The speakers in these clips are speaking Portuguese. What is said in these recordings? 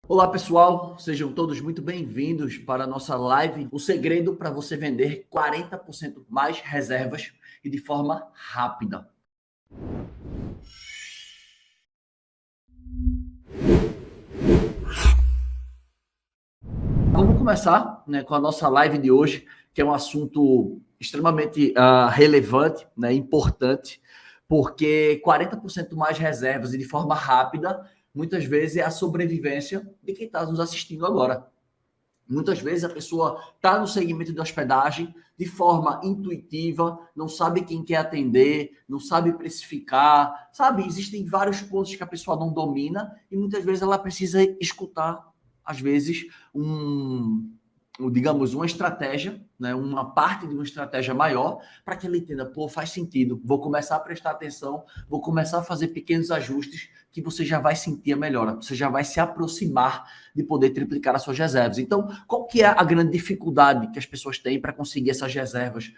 Olá pessoal, sejam todos muito bem-vindos para a nossa live. O segredo para você vender 40% mais reservas e de forma rápida. Vamos começar, com a nossa live de hoje, que é um assunto extremamente relevante, importante, porque 40% mais reservas e de forma rápida, muitas vezes é a sobrevivência de quem está nos assistindo agora. Muitas vezes a pessoa está no segmento de hospedagem de forma intuitiva, não sabe quem quer atender, não sabe precificar, sabe? Existem vários pontos que a pessoa não domina e muitas vezes ela precisa escutar, às vezes, digamos, uma estratégia, uma parte de uma estratégia maior, para que ela entenda, pô, faz sentido, vou começar a prestar atenção, vou começar a fazer pequenos ajustes que você já vai sentir a melhora, você já vai se aproximar de poder triplicar as suas reservas. Então, qual que é a grande dificuldade que as pessoas têm para conseguir essas reservas,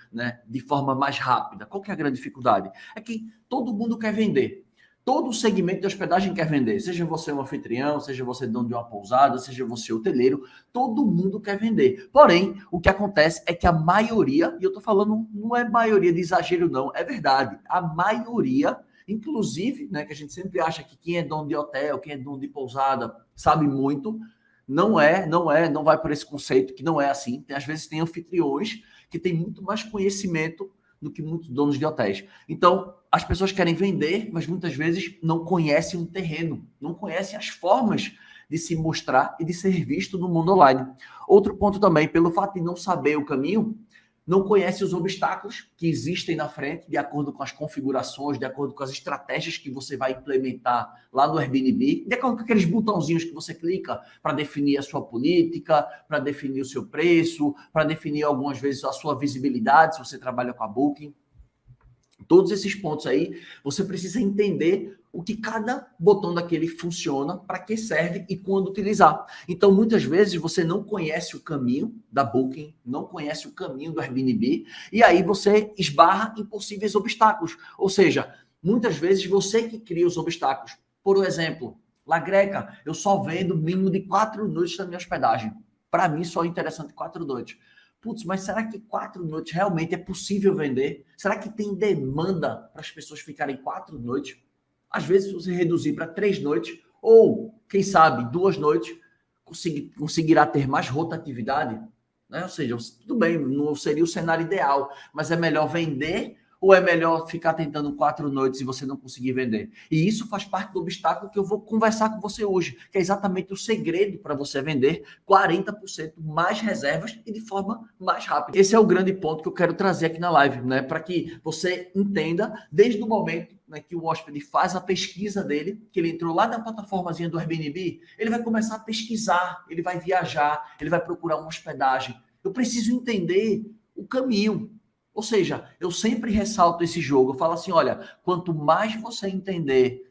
de forma mais rápida? Qual que é a grande dificuldade? É que todo mundo quer vender. Todo o segmento de hospedagem quer vender, seja você um anfitrião, seja você dono de uma pousada, seja você hoteleiro, todo mundo quer vender. Porém, o que acontece é que a maioria, e eu estou falando, não é maioria de exagero não, é verdade, a maioria, inclusive, que a gente sempre acha que quem é dono de hotel, quem é dono de pousada, sabe muito, não vai por esse conceito que não é assim. Às vezes tem anfitriões que têm muito mais conhecimento do que muitos donos de hotéis. Então, as pessoas querem vender, mas muitas vezes não conhecem o terreno, não conhecem as formas de se mostrar e de ser visto no mundo online. Outro ponto também, pelo fato de não saber o caminho, não conhece os obstáculos que existem na frente, de acordo com as configurações, de acordo com as estratégias que você vai implementar lá no Airbnb, de acordo com aqueles botãozinhos que você clica para definir a sua política, para definir o seu preço, para definir algumas vezes a sua visibilidade, se você trabalha com a Booking. Todos esses pontos aí, você precisa entender o que cada botão daquele funciona, para que serve e quando utilizar. Então, muitas vezes, você não conhece o caminho da Booking, não conhece o caminho do Airbnb, e aí você esbarra em possíveis obstáculos. Ou seja, muitas vezes você que cria os obstáculos. Por exemplo, La Greca, eu só vendo mínimo de 4 noites na minha hospedagem. Para mim, só é interessante 4 noites. Putz, mas será que 4 noites realmente é possível vender? Será que tem demanda para as pessoas ficarem 4 noites? Às vezes, se você reduzir para 3 noites, ou, quem sabe, 2 noites, conseguirá ter mais rotatividade, Ou seja, tudo bem, não seria o cenário ideal, mas é melhor vender ou é melhor ficar tentando 4 noites e você não conseguir vender? E isso faz parte do obstáculo que eu vou conversar com você hoje, que é exatamente o segredo para você vender 40% mais reservas e de forma mais rápida. Esse é o grande ponto que eu quero trazer aqui na live, para que você entenda desde o momento que o hóspede faz a pesquisa dele, que ele entrou lá na plataformazinha do Airbnb, ele vai começar a pesquisar, ele vai viajar, ele vai procurar uma hospedagem. Eu preciso entender o caminho. Ou seja, eu sempre ressalto esse jogo. Eu falo assim, olha, quanto mais você entender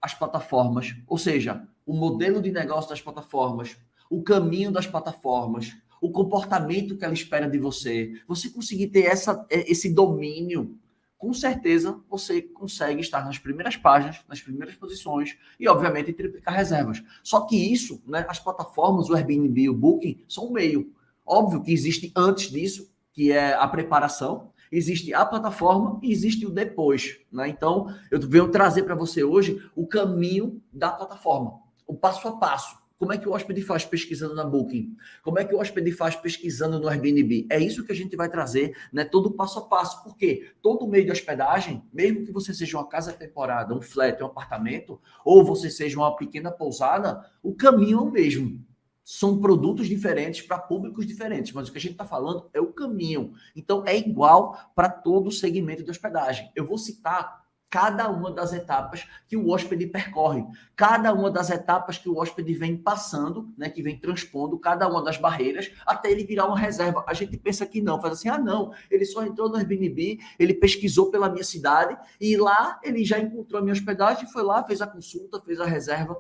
as plataformas, ou seja, o modelo de negócio das plataformas, o caminho das plataformas, o comportamento que ela espera de você, você conseguir ter esse domínio, com certeza você consegue estar nas primeiras páginas, nas primeiras posições e, obviamente, triplicar reservas. Só que isso, as plataformas, o Airbnb e o Booking, são um meio. Óbvio que existe antes disso, que é a preparação, existe a plataforma e existe o depois. Então, eu venho trazer para você hoje o caminho da plataforma, o passo a passo. Como é que o hóspede faz pesquisando na Booking? Como é que o hóspede faz pesquisando no Airbnb? É isso que a gente vai trazer, todo passo a passo. Porque todo meio de hospedagem, mesmo que você seja uma casa temporada, um flat, um apartamento, ou você seja uma pequena pousada, o caminho é o mesmo. São produtos diferentes para públicos diferentes, mas o que a gente está falando é o caminho. Então, é igual para todo o segmento de hospedagem. Eu vou citar cada uma das etapas que o hóspede percorre, cada uma das etapas que o hóspede vem passando, que vem transpondo cada uma das barreiras até ele virar uma reserva. A gente pensa que não, faz assim, não, ele só entrou no Airbnb, ele pesquisou pela minha cidade e lá ele já encontrou a minha hospedagem, foi lá, fez a consulta, fez a reserva.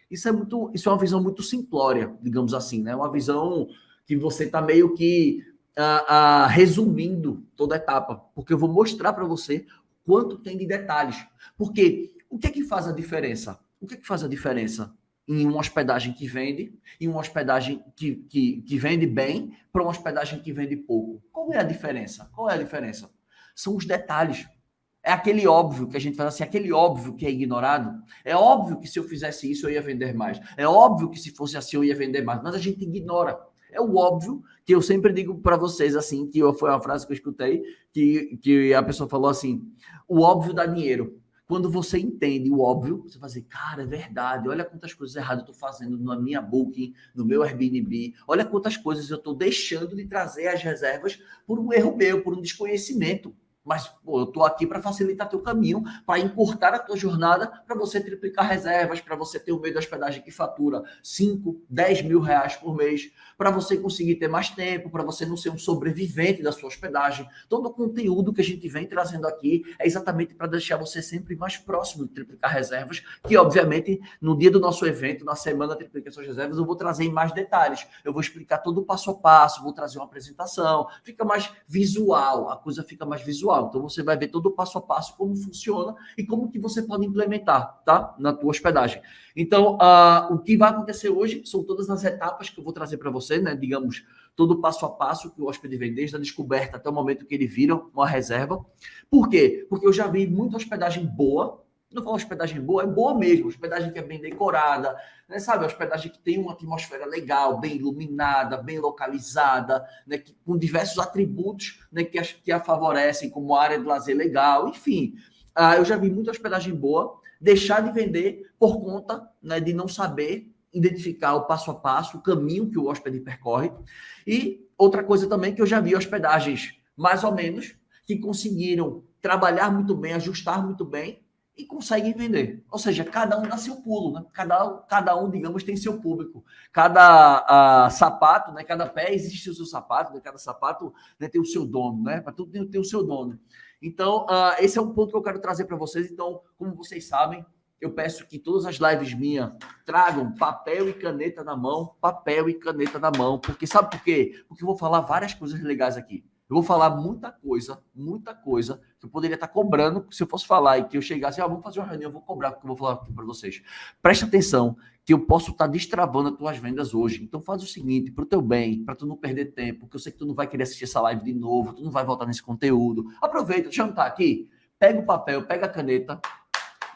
Isso é uma visão muito simplória, digamos assim, Uma visão que você está meio que resumindo toda a etapa, porque eu vou mostrar para você quanto tem de detalhes. Porque o que é que faz a diferença? O que é que faz a diferença? em uma hospedagem que vende, em uma hospedagem que vende bem, para uma hospedagem que vende pouco. Qual é a diferença? Qual é a diferença? São os detalhes. É aquele óbvio que a gente fala assim, aquele óbvio que é ignorado. É óbvio que se eu fizesse isso eu ia vender mais. É óbvio que se fosse assim eu ia vender mais. Mas a gente ignora. É o óbvio que eu sempre digo para vocês assim, que foi uma frase que eu escutei, que a pessoa falou assim, o óbvio dá dinheiro. Quando você entende o óbvio, você vai dizer, cara, é verdade, olha quantas coisas erradas eu estou fazendo na minha Booking, no meu Airbnb, olha quantas coisas eu estou deixando de trazer as reservas por um erro meu, por um desconhecimento. Mas, pô, eu estou aqui para facilitar teu caminho, para encurtar a tua jornada, para você triplicar reservas, para você ter um meio de hospedagem que fatura 5, 10 mil reais por mês, para você conseguir ter mais tempo, para você não ser um sobrevivente da sua hospedagem. Todo o conteúdo que a gente vem trazendo aqui é exatamente para deixar você sempre mais próximo de triplicar reservas, que, obviamente, no dia do nosso evento, na semana Triplica Suas Reservas, eu vou trazer em mais detalhes. Eu vou explicar todo o passo a passo, vou trazer uma apresentação, fica mais visual, a coisa fica mais visual. Então você vai ver todo o passo a passo como funciona e como que você pode implementar, tá? Na tua hospedagem. Então, o que vai acontecer hoje são todas as etapas que eu vou trazer para você, né? Digamos, todo o passo a passo que o hóspede vem, desde a descoberta até o momento que ele vira uma reserva. Por quê? Porque eu já vi muita hospedagem boa. Não falo hospedagem boa, é boa mesmo. Hospedagem que é bem decorada, né? Sabe? Hospedagem que tem uma atmosfera legal, bem iluminada, bem localizada, né? Com diversos atributos, né? Que a favorecem, como área de lazer legal, enfim. Eu já vi muita hospedagem boa deixar de vender por conta, né, de não saber identificar o passo a passo, o caminho que o hóspede percorre. E outra coisa também que eu já vi hospedagens mais ou menos que conseguiram trabalhar muito bem, ajustar muito bem e conseguem vender. Ou seja, cada um dá seu pulo, né? Cada um, digamos, tem seu público. Cada sapato, né? Cada pé existe o seu sapato, né? Cada sapato, né, tem o seu dono, né? Para tudo tem o seu dono. Então, esse é um ponto que eu quero trazer para vocês. Então, como vocês sabem, eu peço que todas as lives minhas tragam papel e caneta na mão, papel e caneta na mão, porque sabe por quê? Porque eu vou falar várias coisas legais aqui. Eu vou falar muita coisa que eu poderia estar cobrando se eu fosse falar e que eu chegasse, vamos fazer uma reunião, eu vou cobrar, porque eu vou falar aqui para vocês. Presta atenção que eu posso estar destravando as tuas vendas hoje. Então faz o seguinte, para o teu bem, para tu não perder tempo, porque eu sei que tu não vai querer assistir essa live de novo, tu não vai voltar nesse conteúdo. Aproveita, deixa eu anotar aqui, pega o papel, pega a caneta,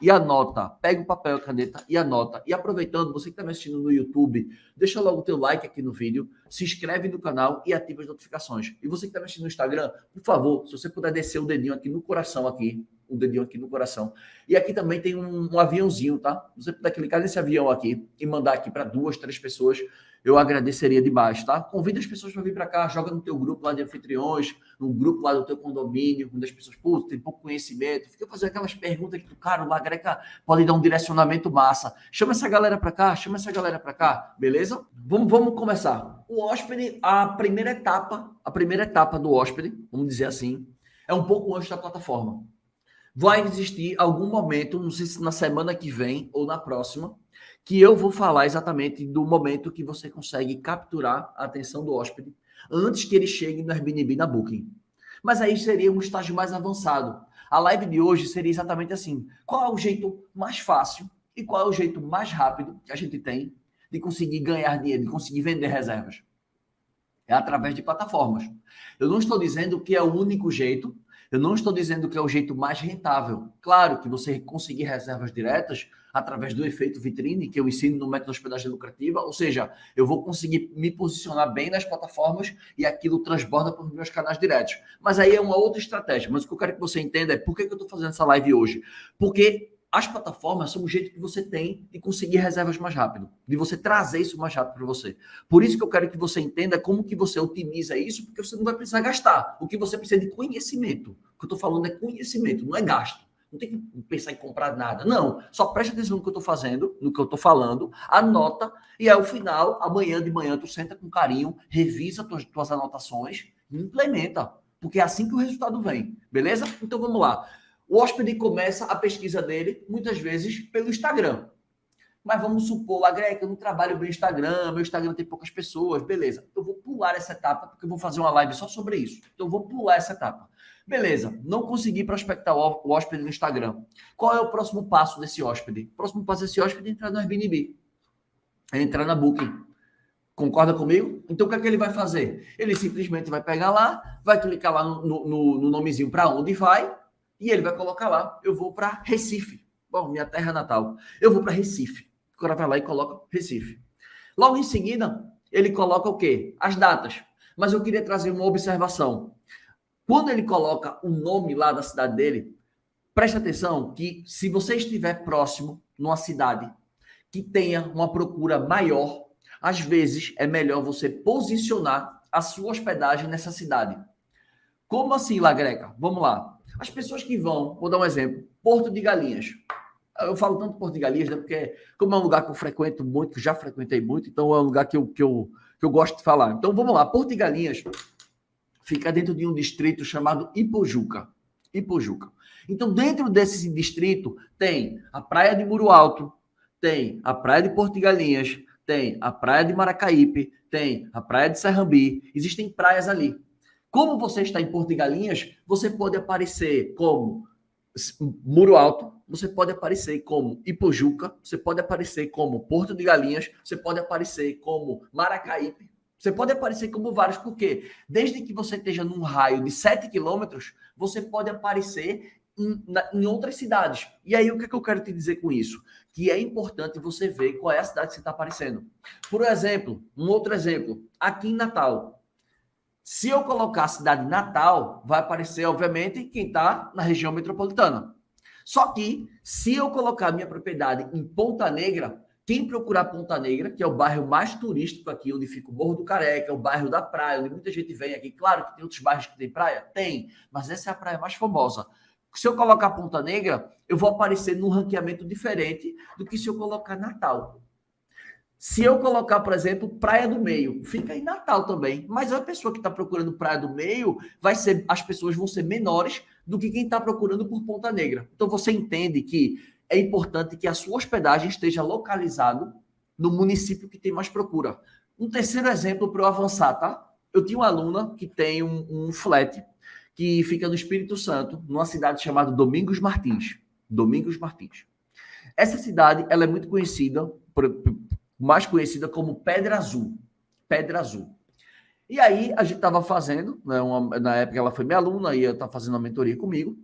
e anota. Pega o papel e a caneta e anota. E aproveitando, você que está me assistindo no YouTube, deixa logo o teu like aqui no vídeo, se inscreve no canal e ativa as notificações. E você que está me assistindo no Instagram, por favor, se você puder descer o dedinho aqui no coração aqui, o dedinho aqui no coração. E aqui também tem um aviãozinho, tá? Se você puder clicar nesse avião aqui e mandar aqui para 2, 3 pessoas, eu agradeceria demais, tá? Convida as pessoas para vir para cá, joga no teu grupo lá de anfitriões, no grupo lá do teu condomínio, onde as pessoas, pô, tem pouco conhecimento, fica fazendo aquelas perguntas que, cara, o Lagreca pode dar um direcionamento massa. Chama essa galera para cá, beleza? Vamos começar. O hóspede, a primeira etapa do hóspede, vamos dizer assim, é um pouco antes da plataforma. Vai existir algum momento, não sei se na semana que vem ou na próxima, que eu vou falar exatamente do momento que você consegue capturar a atenção do hóspede antes que ele chegue no Airbnb na Booking. Mas aí seria um estágio mais avançado. A live de hoje seria exatamente assim. Qual é o jeito mais fácil e qual é o jeito mais rápido que a gente tem de conseguir ganhar dinheiro, de conseguir vender reservas? É através de plataformas. Eu não estou dizendo que é o único jeito, eu não estou dizendo que é o jeito mais rentável. Claro que você conseguir reservas diretas através do efeito vitrine, que eu ensino no método hospedagem lucrativa, ou seja, eu vou conseguir me posicionar bem nas plataformas e aquilo transborda para os meus canais diretos. Mas aí é uma outra estratégia. Mas o que eu quero que você entenda é por que eu estou fazendo essa live hoje. Porque as plataformas são o jeito que você tem de conseguir reservas mais rápido, de você trazer isso mais rápido para você. Por isso que eu quero que você entenda como que você otimiza isso, porque você não vai precisar gastar. O que você precisa de conhecimento. O que eu estou falando é conhecimento, não é gasto. Não tem que pensar em comprar nada. Não, só preste atenção no que eu estou fazendo, no que eu estou falando, anota, e ao final, amanhã de manhã, tu senta com carinho, revisa tuas anotações e implementa. Porque é assim que o resultado vem, beleza? Então vamos lá. O hóspede começa a pesquisa dele, muitas vezes, pelo Instagram. Mas vamos supor, Lagreca, eu não trabalho bem no Instagram, meu Instagram tem poucas pessoas, beleza. Eu vou pular essa etapa, porque eu vou fazer uma live só sobre isso. Então eu vou pular essa etapa. Beleza, não consegui prospectar o hóspede no Instagram. Qual é o próximo passo desse hóspede? O próximo passo desse hóspede é entrar no Airbnb. entrar na Booking. Concorda comigo? Então, o que é que ele vai fazer? Ele simplesmente vai pegar lá, vai clicar lá no nomezinho para onde vai, e ele vai colocar lá, eu vou para Recife. Bom, minha terra natal. Eu vou para Recife. O cara vai lá e coloca Recife. Logo em seguida, ele coloca o quê? As datas. Mas eu queria trazer uma observação. Quando ele coloca o nome lá da cidade dele, preste atenção que se você estiver próximo, numa cidade que tenha uma procura maior, às vezes é melhor você posicionar a sua hospedagem nessa cidade. Como assim, La Greca? Vamos lá. As pessoas que vão, vou dar um exemplo, Porto de Galinhas. Eu falo tanto Porto de Galinhas, né, porque como é um lugar que eu frequento muito, que já frequentei muito, então é um lugar que eu gosto de falar. Então vamos lá, Porto de Galinhas fica dentro de um distrito chamado Ipojuca. Ipojuca. Então dentro desse distrito tem a praia de Muro Alto, tem a praia de Porto de Galinhas, tem a praia de Maracaípe, tem a praia de Serrambi, existem praias ali. Como você está em Porto de Galinhas, você pode aparecer como Muro Alto, você pode aparecer como Ipojuca, você pode aparecer como Porto de Galinhas, você pode aparecer como Maracaípe, você pode aparecer como vários, porque desde que você esteja num raio de 7 quilômetros, você pode aparecer em outras cidades. E aí, o que é que eu quero te dizer com isso? Que é importante você ver qual é a cidade que você está aparecendo. Por exemplo, um outro exemplo, aqui em Natal. Se eu colocar a cidade Natal, vai aparecer, obviamente, quem está na região metropolitana. Só que, se eu colocar a minha propriedade em Ponta Negra, quem procurar Ponta Negra, que é o bairro mais turístico aqui, onde fica o Morro do Careca, o bairro da praia, onde muita gente vem aqui. Claro que tem outros bairros que tem praia? Tem, mas essa é a praia mais famosa. Se eu colocar Ponta Negra, eu vou aparecer num ranqueamento diferente do que se eu colocar Natal. Se eu colocar, por exemplo, Praia do Meio, fica em Natal também. Mas a pessoa que está procurando Praia do Meio, as pessoas vão ser menores do que quem está procurando por Ponta Negra. Então você entende que é importante que a sua hospedagem esteja localizado no município que tem mais procura. Um terceiro exemplo para eu avançar, tá? Eu tinha uma aluna que tem um flat que fica no Espírito Santo, numa cidade chamada Domingos Martins. Domingos Martins. Essa cidade, ela é muito conhecida, mais conhecida como Pedra Azul. Pedra Azul. E aí, a gente estava fazendo, né, na época ela foi minha aluna, e eu estava fazendo uma mentoria comigo,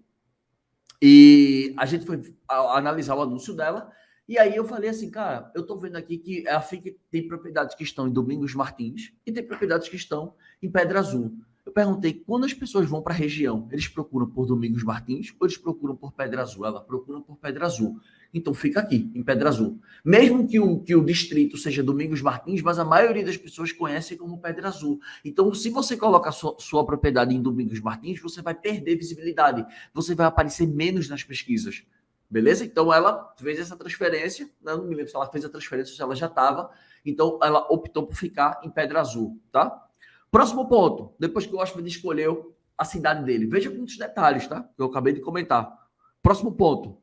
e a gente foi analisar o anúncio dela, e aí eu falei assim, cara, eu estou vendo aqui que a FIC tem propriedades que estão em Domingos Martins e tem propriedades que estão em Pedra Azul. Eu perguntei, quando as pessoas vão para a região, eles procuram por Domingos Martins ou eles procuram por Pedra Azul? Ela procura por Pedra Azul. Então fica aqui, em Pedra Azul. Mesmo que o distrito seja Domingos Martins, mas a maioria das pessoas conhece como Pedra Azul. Então, se você coloca a sua propriedade em Domingos Martins, você vai perder visibilidade. Você vai aparecer menos nas pesquisas. Beleza? Então, ela fez essa transferência. Né? Não me lembro se ela fez a transferência ou se ela já estava. Então, ela optou por ficar em Pedra Azul, tá? Próximo ponto, depois que o hóspede escolheu a cidade dele. Veja muitos detalhes, tá? Que eu acabei de comentar. Próximo ponto,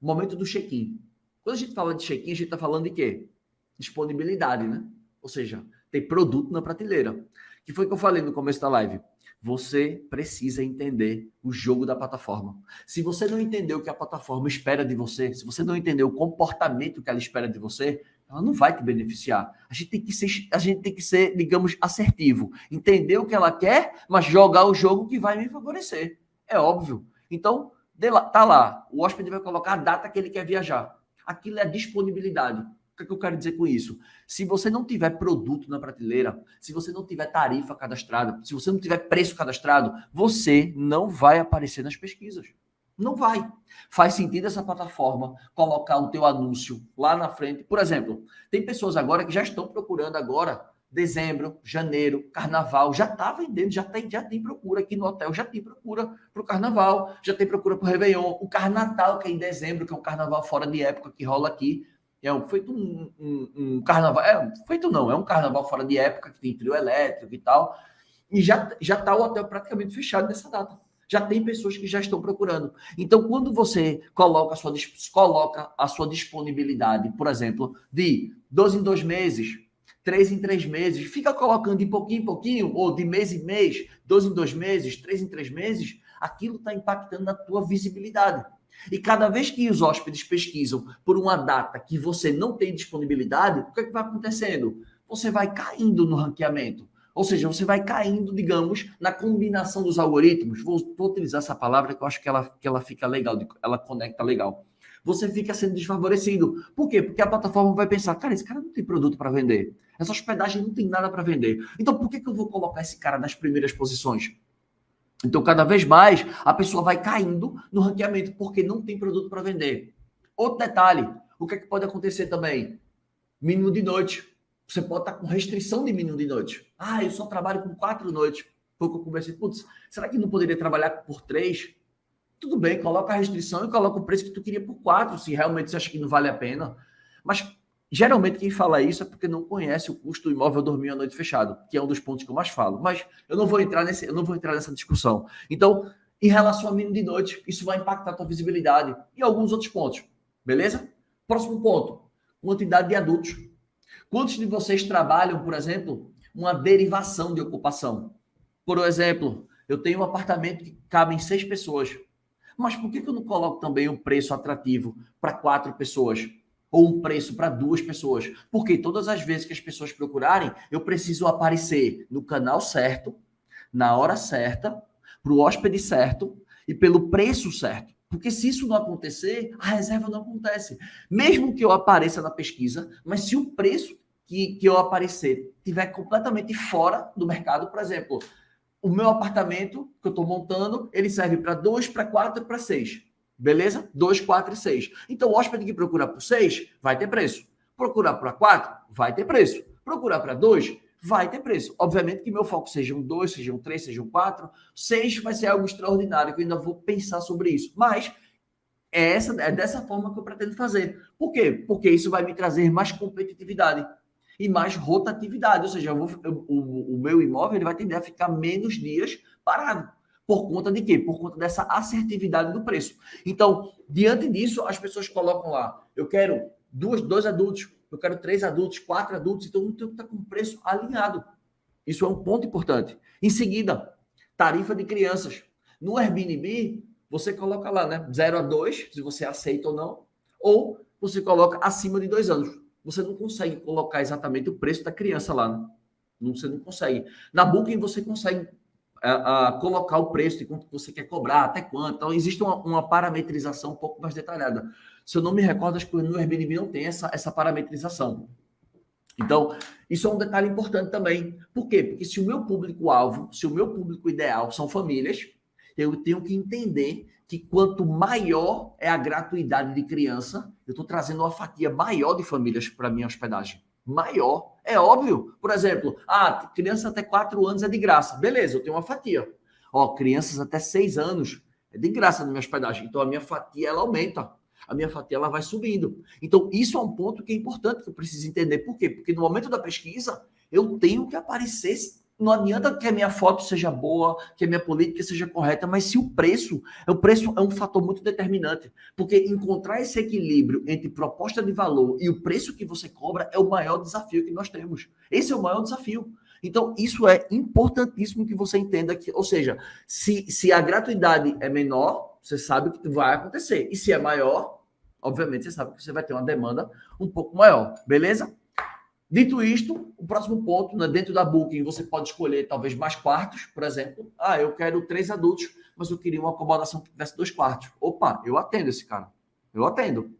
momento do check-in. Quando a gente fala de check-in, a gente está falando de quê? Disponibilidade, né? Ou seja, tem produto na prateleira. Que foi que eu falei no começo da live. Você precisa entender o jogo da plataforma. Se você não entender o que a plataforma espera de você, se você não entender o comportamento que ela espera de você, ela não vai te beneficiar. A gente tem que ser, digamos, assertivo. Entender o que ela quer, mas jogar o jogo que vai me favorecer. É óbvio. Então, tá lá. O hóspede vai colocar a data que ele quer viajar. Aquilo é a disponibilidade. O que é que eu quero dizer com isso? Se você não tiver produto na prateleira, se você não tiver tarifa cadastrada, se você não tiver preço cadastrado, você não vai aparecer nas pesquisas. Não vai. Faz sentido essa plataforma colocar o teu anúncio lá na frente. Por exemplo, tem pessoas agora que já estão procurando agora dezembro, janeiro, carnaval, já está vendendo, já tem procura aqui no hotel, já tem procura para o carnaval, já tem procura para o Réveillon, o Carnatal, que é em dezembro, que é um carnaval fora de época que rola aqui. Feito um carnaval, feito não, é um carnaval fora de época, que tem trio elétrico e tal, e já está o hotel praticamente fechado nessa data. Já tem pessoas que já estão procurando. Então, quando você coloca a sua disponibilidade, por exemplo, de 2 em 2 meses, 3 em 3 meses, fica colocando de pouquinho em pouquinho, ou de mês em mês, 2 em 2 meses, 3 em 3 meses, aquilo está impactando na tua visibilidade. E cada vez que os hóspedes pesquisam por uma data que você não tem disponibilidade, o que é que vai acontecendo? Você vai caindo no ranqueamento. Ou seja, você vai caindo, digamos, na combinação dos algoritmos. Vou utilizar essa palavra que eu acho que ela fica legal, ela conecta legal. Você fica sendo desfavorecido. Por quê? Porque a plataforma vai pensar, cara, esse cara não tem produto para vender. Essa hospedagem não tem nada para vender. Então, por que eu vou colocar esse cara nas primeiras posições? Então, cada vez mais, a pessoa vai caindo no ranqueamento porque não tem produto para vender. Outro detalhe, o que é que pode acontecer também? Mínimo de noite. Você pode estar com restrição de mínimo de noite. Ah, eu só trabalho com 4 noites. Foi o que eu conversei. Putz, será que não poderia trabalhar por 3? Tudo bem, coloca a restrição e coloca o preço que tu queria por 4, se realmente você acha que não vale a pena. Mas, geralmente, quem fala isso é porque não conhece o custo do imóvel dormir a noite fechado, que é um dos pontos que eu mais falo. Mas eu não vou entrar nessa discussão. Então, em relação ao mínimo de noite, isso vai impactar a tua visibilidade e alguns outros pontos. Beleza? Próximo ponto, quantidade de adultos. Quantos de vocês trabalham, por exemplo, uma derivação de ocupação? Por exemplo, eu tenho um apartamento que cabem 6 pessoas. Mas por que eu não coloco também um preço atrativo para 4 pessoas? Ou um preço para 2 pessoas? Porque todas as vezes que as pessoas procurarem, eu preciso aparecer no canal certo, na hora certa, para o hóspede certo e pelo preço certo. Porque se isso não acontecer, a reserva não acontece. Mesmo que eu apareça na pesquisa, mas se o preço que eu aparecer estiver completamente fora do mercado, por exemplo, o meu apartamento que eu estou montando, ele serve para 2, para 4 e para 6. Beleza? 2, 4 e 6. Então, o hóspede que procurar por 6 vai ter preço. Procurar para 4 vai ter preço. Procurar para 2 vai ter preço. Obviamente que meu foco seja um 2, seja um 3, seja um 4. 6 vai ser algo extraordinário, que eu ainda vou pensar sobre isso. Mas é dessa forma que eu pretendo fazer. Por quê? Porque isso vai me trazer mais competitividade e mais rotatividade, ou seja, o meu imóvel ele vai tender a ficar menos dias parado. Por conta de quê? Por conta dessa assertividade do preço. Então, diante disso, as pessoas colocam lá, eu quero dois adultos, eu quero 3 adultos, 4 adultos, então eu tenho que estar com o preço alinhado. Isso é um ponto importante. Em seguida, tarifa de crianças. No Airbnb, você coloca lá, né? 0 a 2, se você aceita ou você coloca acima de 2 anos. Você não consegue colocar exatamente o preço da criança lá, né? Você não consegue. Na Booking, você consegue colocar o preço de quanto você quer cobrar, até quanto. Então, existe uma parametrização um pouco mais detalhada. Se eu não me recordo, acho que no Airbnb não tem essa parametrização. Então, isso é um detalhe importante também. Por quê? Porque se o meu público-alvo, se o meu público ideal são famílias, eu tenho que entender que quanto maior é a gratuidade de criança, eu estou trazendo uma fatia maior de famílias para a minha hospedagem. Maior. É óbvio. Por exemplo, criança até 4 anos é de graça. Beleza, eu tenho uma fatia. Crianças até 6 anos é de graça na minha hospedagem. Então, a minha fatia, ela aumenta. A minha fatia, ela vai subindo. Então, isso é um ponto que é importante que eu preciso entender. Por quê? Porque no momento da pesquisa, eu tenho que aparecer. Não adianta que a minha foto seja boa, que a minha política seja correta, mas se o preço é um fator muito determinante, porque encontrar esse equilíbrio entre proposta de valor e o preço que você cobra é o maior desafio que nós temos. Esse é o maior desafio. Então, isso é importantíssimo que você entenda que, ou seja, se a gratuidade é menor, você sabe o que vai acontecer. E se é maior, obviamente você sabe que você vai ter uma demanda um pouco maior, beleza? Dito isto, o próximo ponto, né, dentro da Booking, você pode escolher talvez mais quartos, por exemplo. Eu quero 3 adultos, mas eu queria uma acomodação que tivesse 2 quartos. Opa, eu atendo esse cara. Eu atendo.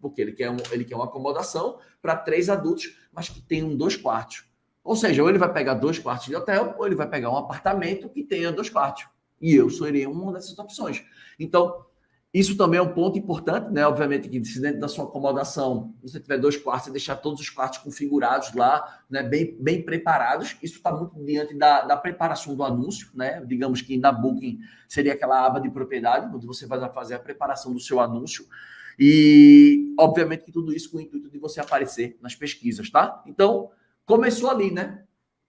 Porque ele quer uma acomodação para 3 adultos, mas que tenham 2 quartos. Ou seja, ou ele vai pegar 2 quartos de hotel, ou ele vai pegar um apartamento que tenha 2 quartos. E eu seria uma dessas opções. Então, isso também é um ponto importante, né? Obviamente que se dentro da sua acomodação você tiver 2 quartos e deixar todos os quartos configurados lá, né? Bem preparados, isso está muito diante da preparação do anúncio, né? Digamos que na Booking seria aquela aba de propriedade, onde você vai fazer a preparação do seu anúncio. E, obviamente, que tudo isso com o intuito de você aparecer nas pesquisas, tá? Então, começou ali, né?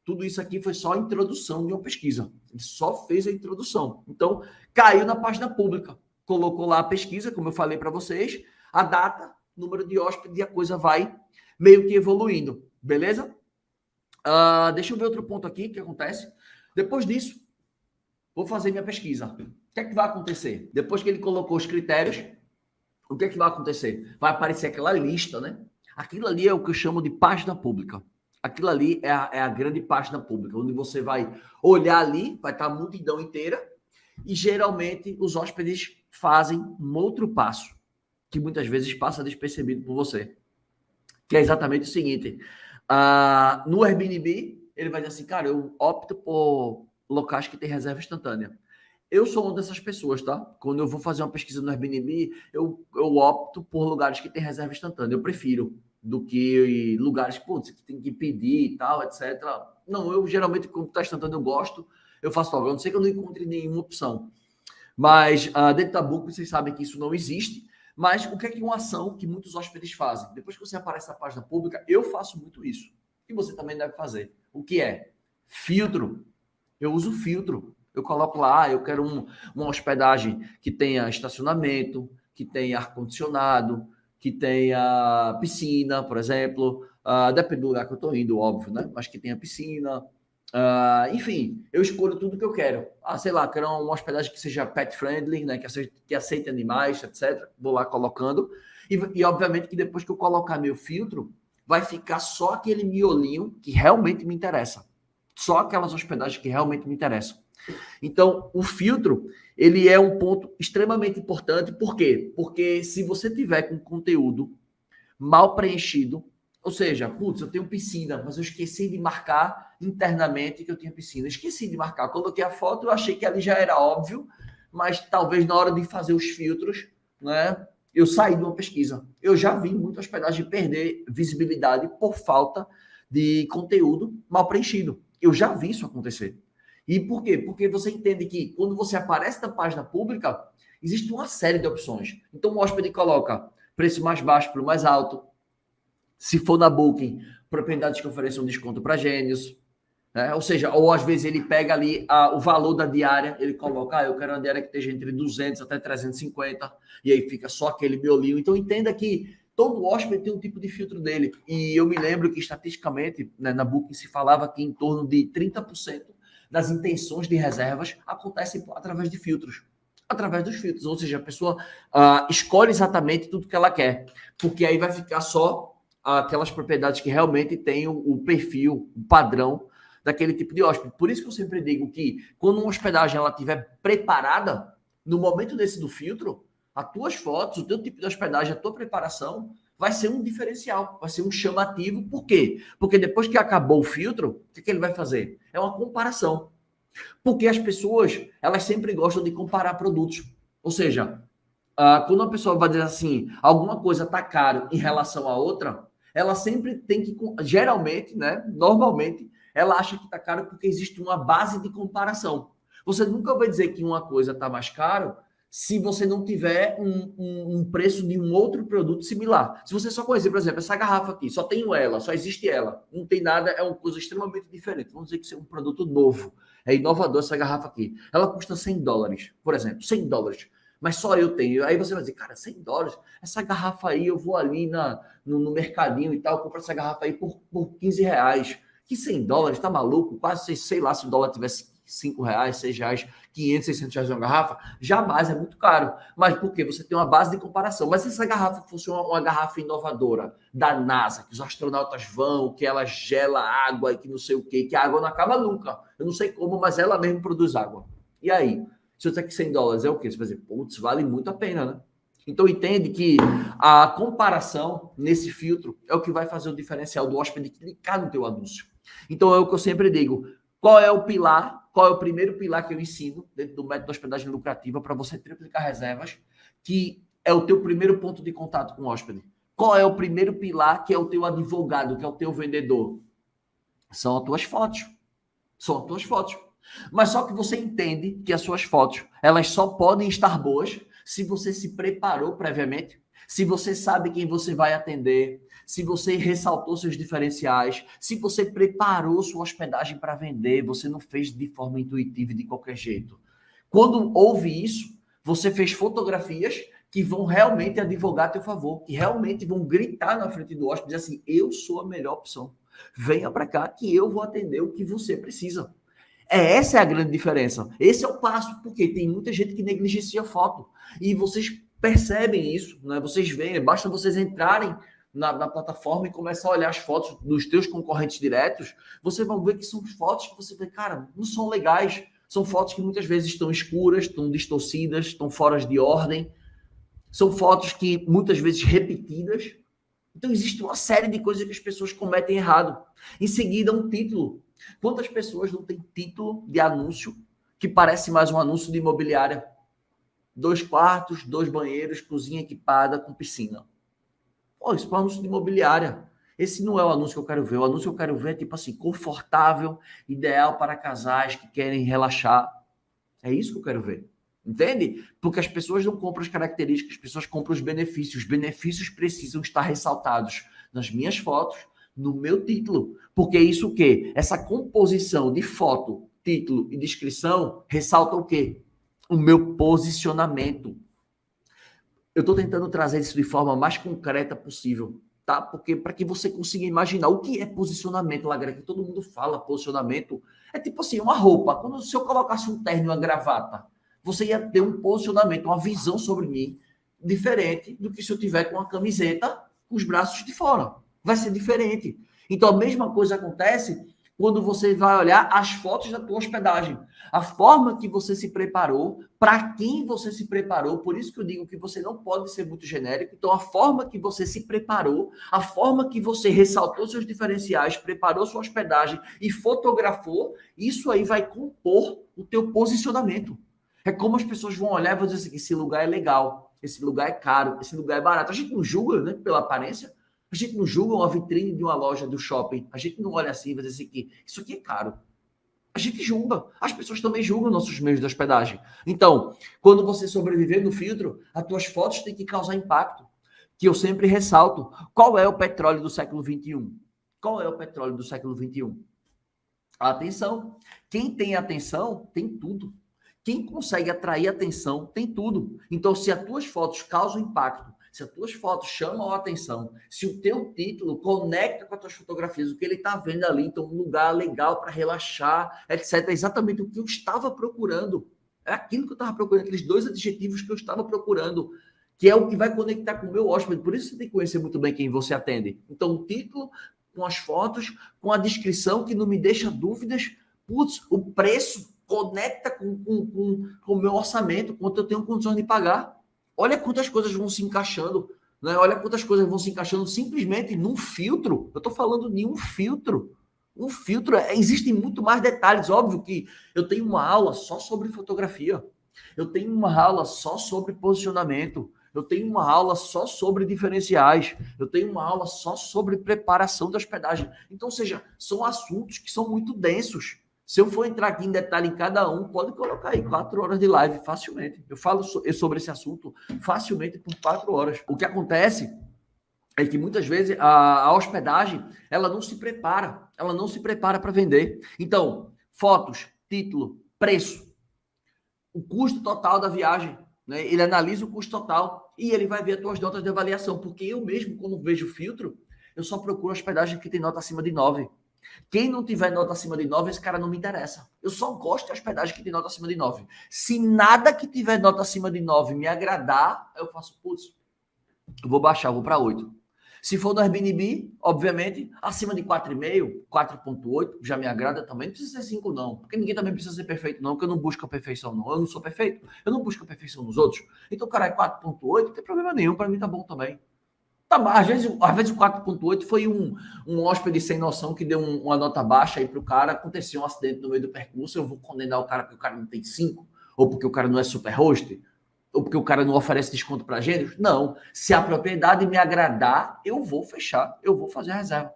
Tudo isso aqui foi só a introdução de uma pesquisa. Ele só fez a introdução. Então, caiu na página pública. Colocou lá a pesquisa, como eu falei para vocês, a data, número de hóspedes e a coisa vai meio que evoluindo, beleza? Deixa eu ver outro ponto aqui que acontece. Depois disso, vou fazer minha pesquisa. O que é que vai acontecer? Depois que ele colocou os critérios, o que é que vai acontecer? Vai aparecer aquela lista, né? Aquilo ali é o que eu chamo de página pública. Aquilo ali é a grande página pública, onde você vai olhar ali, vai estar a multidão inteira, e geralmente os hóspedes fazem um outro passo, que muitas vezes passa despercebido por você, que é exatamente o seguinte: no Airbnb, ele vai dizer assim, cara, eu opto por locais que tem reserva instantânea. Eu sou uma dessas pessoas, tá? Quando eu vou fazer uma pesquisa no Airbnb, eu opto por lugares que tem reserva instantânea. Eu prefiro do que lugares, putz, que tem que pedir e tal, etc. Não, eu geralmente, quando está instantâneo, eu gosto. Eu faço logo. A não ser que eu não encontre nenhuma opção. Mas dentro da Booking, vocês sabem que isso não existe. Mas o que é uma ação que muitos hóspedes fazem? Depois que você aparece na página pública, eu faço muito isso. E você também deve fazer. O que é? Filtro. Eu uso filtro. Eu coloco lá, eu quero uma hospedagem que tenha estacionamento, que tenha ar-condicionado, que tenha piscina, por exemplo. Depende do lugar que eu estou indo, óbvio, né? Mas que tenha piscina. Enfim, eu escolho tudo que eu quero. Sei lá, quero uma hospedagem que seja pet friendly, né? Que aceite animais, etc. Vou lá colocando. E obviamente que depois que eu colocar meu filtro, vai ficar só aquele miolinho que realmente me interessa. Só aquelas hospedagens que realmente me interessam. Então, o filtro, ele é um ponto extremamente importante. Por quê? Porque se você tiver com conteúdo mal preenchido, ou seja, putz, eu tenho piscina, mas eu esqueci de marcar internamente que eu tinha piscina. Esqueci de marcar. Coloquei a foto, eu achei que ali já era óbvio, mas talvez na hora de fazer os filtros, né, eu saí de uma pesquisa. Eu já vi muita hospedagem perder visibilidade por falta de conteúdo mal preenchido. Eu já vi isso acontecer. E por quê? Porque você entende que quando você aparece na página pública, existe uma série de opções. Então, o hóspede coloca preço mais baixo para o mais alto. Se for na Booking, propriedades que ofereçam desconto para gênios. Né? Ou seja, ou às vezes ele pega ali o valor da diária, ele coloca, eu quero uma diária que esteja entre 200 até 350, e aí fica só aquele miolinho. Então, entenda que todo hóspede tem um tipo de filtro dele. E eu me lembro que, estatisticamente, né, na Booking se falava que em torno de 30% das intenções de reservas acontecem através de filtros. Através dos filtros. Ou seja, a pessoa escolhe exatamente tudo que ela quer. Porque aí vai ficar só aquelas propriedades que realmente têm o perfil, o padrão daquele tipo de hóspede. Por isso que eu sempre digo que quando uma hospedagem ela estiver preparada, no momento desse do filtro, as tuas fotos, o teu tipo de hospedagem, a tua preparação vai ser um diferencial, vai ser um chamativo. Por quê? Porque depois que acabou o filtro, o que ele vai fazer? É uma comparação. Porque as pessoas, elas sempre gostam de comparar produtos. Ou seja, quando uma pessoa vai dizer assim, alguma coisa está caro em relação a outra, ela sempre tem que, geralmente, né, normalmente, ela acha que está caro porque existe uma base de comparação. Você nunca vai dizer que uma coisa está mais caro se você não tiver um preço de um outro produto similar. Se você só conhecer, por exemplo, essa garrafa aqui, só tem ela, só existe ela, não tem nada, é uma coisa extremamente diferente. Vamos dizer que isso é um produto novo, é inovador essa garrafa aqui. Ela custa $100, por exemplo, $100. Mas só eu tenho. Aí você vai dizer, cara, $100? Essa garrafa aí, eu vou ali no mercadinho e tal, compro essa garrafa aí por R$15. Que $100? Tá maluco? Quase, sei lá, se o dólar tivesse R$5, R$6, 500, R$600 uma garrafa, jamais, é muito caro. Mas por quê? Você tem uma base de comparação. Mas se essa garrafa fosse uma garrafa inovadora da NASA, que os astronautas vão, que ela gela água e que não sei o quê, que a água não acaba nunca. Eu não sei como, mas ela mesmo produz água. E aí? Se eu disser que $100 é o quê? Você vai dizer, putz, vale muito a pena, né? Então, entende que a comparação nesse filtro é o que vai fazer o diferencial do hóspede clicar no teu anúncio. Então, é o que eu sempre digo. Qual é o pilar? Qual é o primeiro pilar que eu ensino dentro do método de hospedagem lucrativa para você triplicar reservas, que é o teu primeiro ponto de contato com o hóspede? Qual é o primeiro pilar que é o teu advogado, que é o teu vendedor? São as tuas fotos. São as tuas fotos. Mas só que você entende que as suas fotos, elas só podem estar boas se você se preparou previamente, se você sabe quem você vai atender, se você ressaltou seus diferenciais, se você preparou sua hospedagem para vender, você não fez de forma intuitiva e de qualquer jeito. Quando houve isso, você fez fotografias que vão realmente advogar a teu favor, que realmente vão gritar na frente do hóspede, dizer assim, eu sou a melhor opção. Venha para cá que eu vou atender o que você precisa. Essa é a grande diferença. Esse é o passo, porque tem muita gente que negligencia foto. E vocês percebem isso, né? Vocês veem, basta vocês entrarem na plataforma e começar a olhar as fotos dos teus concorrentes diretos, vocês vão ver que são fotos que você vê, cara, não são legais. São fotos que muitas vezes estão escuras, estão distorcidas, estão fora de ordem. São fotos que muitas vezes repetidas. Então existe uma série de coisas que as pessoas cometem errado. Em seguida, um título. Quantas pessoas não têm título de anúncio que parece mais um anúncio de imobiliária? 2 quartos, 2 banheiros, cozinha equipada com piscina. Pô, isso é um anúncio de imobiliária. Esse não é o anúncio que eu quero ver. O anúncio que eu quero ver é tipo assim, confortável, ideal para casais que querem relaxar. É isso que eu quero ver. Entende? Porque as pessoas não compram as características, as pessoas compram os benefícios. Os benefícios precisam estar ressaltados nas minhas fotos, no meu título. Porque isso o quê? Essa composição de foto, título e descrição ressalta o quê? O meu posicionamento. Eu estou tentando trazer isso de forma mais concreta possível, tá? Porque para que você consiga imaginar o que é posicionamento, Lagra, que todo mundo fala posicionamento, é tipo assim, uma roupa. Quando se eu colocasse um terno e uma gravata, você ia ter um posicionamento, uma visão sobre mim diferente do que se eu tiver com uma camiseta com os braços de fora. Vai ser diferente. Então a mesma coisa acontece quando você vai olhar as fotos da tua hospedagem. A forma que você se preparou, para quem você se preparou, por isso que eu digo que você não pode ser muito genérico. Então, a forma que você se preparou, a forma que você ressaltou seus diferenciais, preparou sua hospedagem e fotografou, isso aí vai compor o teu posicionamento. É como as pessoas vão olhar e vão dizer assim, esse lugar é legal, esse lugar é caro, esse lugar é barato. A gente não julga, né, pela aparência. A gente não julga uma vitrine de uma loja do shopping. A gente não olha assim e vai dizer assim, isso aqui é caro. A gente julga. As pessoas também julgam nossos meios de hospedagem. Então, quando você sobreviver no filtro, as tuas fotos têm que causar impacto. Que eu sempre ressalto. Qual é o petróleo do século XXI? Qual é o petróleo do século XXI? A atenção. Quem tem atenção, tem tudo. Quem consegue atrair atenção, tem tudo. Então, se as tuas fotos causam impacto, se as tuas fotos chamam a atenção, se o teu título conecta com as tuas fotografias, o que ele está vendo ali, então um lugar legal para relaxar, etc. É exatamente o que eu estava procurando. É aquilo que eu estava procurando, aqueles 2 adjetivos que eu estava procurando, que é o que vai conectar com o meu hóspede. Por isso você tem que conhecer muito bem quem você atende. Então, o título, com as fotos, com a descrição que não me deixa dúvidas, putz, o preço conecta com o meu orçamento, quanto eu tenho condições de pagar. Olha quantas coisas vão se encaixando, né? Olha quantas coisas vão se encaixando simplesmente num filtro. Eu estou falando de um filtro. Um filtro, existem muito mais detalhes. Óbvio que eu tenho uma aula só sobre fotografia. Eu tenho uma aula só sobre posicionamento. Eu tenho uma aula só sobre diferenciais. Eu tenho uma aula só sobre preparação da hospedagem. Então, ou seja, são assuntos que são muito densos. Se eu for entrar aqui em detalhe em cada um, pode colocar aí 4 horas de live facilmente. Eu falo sobre esse assunto facilmente por 4 horas. O que acontece é que muitas vezes a hospedagem ela não se prepara para vender. Então, fotos, título, preço, o custo total da viagem, né? Ele analisa o custo total e ele vai ver as tuas notas de avaliação, porque eu mesmo, quando vejo o filtro, eu só procuro hospedagem que tem nota acima de 9. Quem não tiver nota acima de 9, esse cara não me interessa. Eu só gosto de hospedagem que tem nota acima de 9. Se nada que tiver nota acima de 9 me agradar, eu faço, putz, eu vou baixar, eu vou para 8. Se for no Airbnb, obviamente, acima de 4,5, 4,8, já me agrada também. Não precisa ser 5, não. Porque ninguém também precisa ser perfeito, não. Porque eu não busco a perfeição, não. Eu não sou perfeito. Eu não busco a perfeição nos outros. Então, cara, é 4,8, não tem problema nenhum. Para mim tá bom também. Tá, às vezes o 4,8 foi um hóspede sem noção que deu uma nota baixa aí pro cara, aconteceu um acidente no meio do percurso, eu vou condenar o cara porque o cara não tem 5, ou porque o cara não é super host, ou porque o cara não oferece desconto para gêneros? Não. Se a propriedade me agradar, eu vou fechar, eu vou fazer a reserva.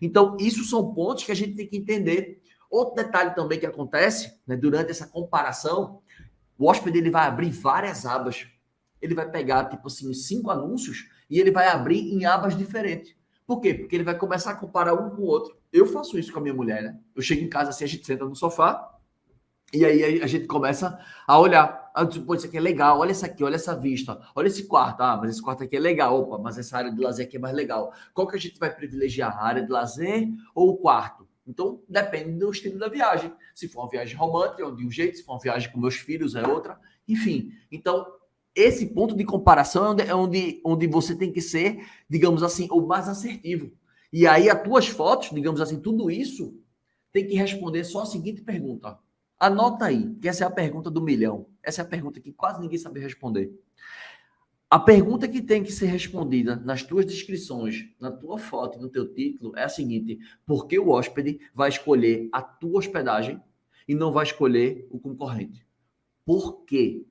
Então, isso são pontos que a gente tem que entender. Outro detalhe também que acontece, né, durante essa comparação, o hóspede ele vai abrir várias abas. Ele vai pegar, tipo assim, 5 anúncios e ele vai abrir em abas diferentes. Por quê? Porque ele vai começar a comparar um com o outro. Eu faço isso com a minha mulher, né? Eu chego em casa assim, a gente senta no sofá e aí a gente começa a olhar. Ah, pô, isso aqui é legal, olha isso aqui, olha essa vista, olha esse quarto. Ah, mas esse quarto aqui é legal. Opa, mas essa área de lazer aqui é mais legal. Qual que a gente vai privilegiar? A área de lazer ou o quarto? Então, depende do estilo da viagem. Se for uma viagem romântica, é de um jeito. Se for uma viagem com meus filhos, é outra. Enfim, então, Esse ponto de comparação onde você tem que ser, digamos assim, o mais assertivo. E aí as tuas fotos, digamos assim, tudo isso tem que responder só a seguinte pergunta. Anota aí, que essa é a pergunta do milhão. Essa é a pergunta que quase ninguém sabe responder. A pergunta que tem que ser respondida nas tuas descrições, na tua foto e no teu título é a seguinte: por que o hóspede vai escolher a tua hospedagem e não vai escolher o concorrente? Por quê?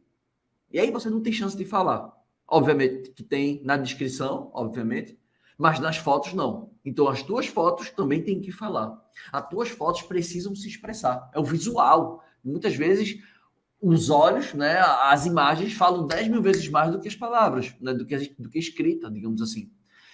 E aí você não tem chance de falar. Obviamente que tem na descrição, obviamente, mas nas fotos não. Então as tuas fotos também têm que falar. As tuas fotos precisam se expressar. É o visual. Muitas vezes os olhos, né, as imagens falam 10 mil vezes mais do que as palavras, né, do que escrita, digamos assim.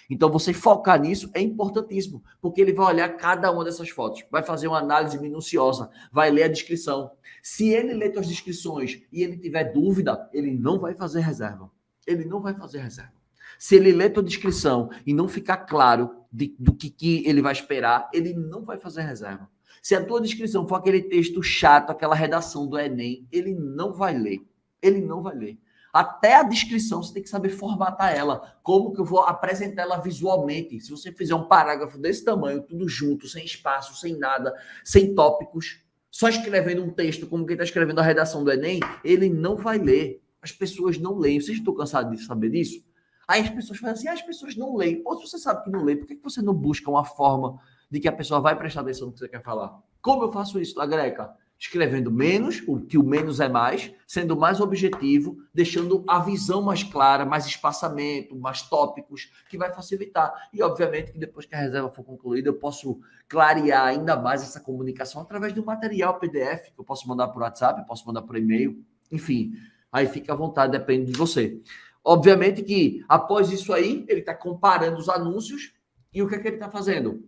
Então, você focar nisso é importantíssimo, porque ele vai olhar cada uma dessas fotos, vai fazer uma análise minuciosa, vai ler a descrição. Se ele ler suas descrições e ele tiver dúvida, ele não vai fazer reserva. Ele não vai fazer reserva. Se ele ler tua descrição e não ficar claro do que ele vai esperar, ele não vai fazer reserva. Se a tua descrição for aquele texto chato, aquela redação do Enem, ele não vai ler. Ele não vai ler. Até a descrição você tem que saber formatar ela. Como que eu vou apresentar ela visualmente? Se você fizer um parágrafo desse tamanho, tudo junto, sem espaço, sem nada, sem tópicos, só escrevendo um texto como quem está escrevendo a redação do Enem, ele não vai ler. As pessoas não leem. Vocês estão cansados de saber disso? Aí as pessoas falam assim, as pessoas não leem. Pô, se você sabe que não lê, por que você não busca uma forma de que a pessoa vai prestar atenção no que você quer falar? Como eu faço isso, Greca? Escrevendo menos, o que o menos é mais, sendo mais objetivo, deixando a visão mais clara, mais espaçamento, mais tópicos, que vai facilitar. E, obviamente, que depois que a reserva for concluída, eu posso clarear ainda mais essa comunicação através de um material PDF, que eu posso mandar por WhatsApp, eu posso mandar por e-mail, enfim. Aí fica à vontade, depende de você. Obviamente que, após isso aí, ele está comparando os anúncios e o que é que ele está fazendo?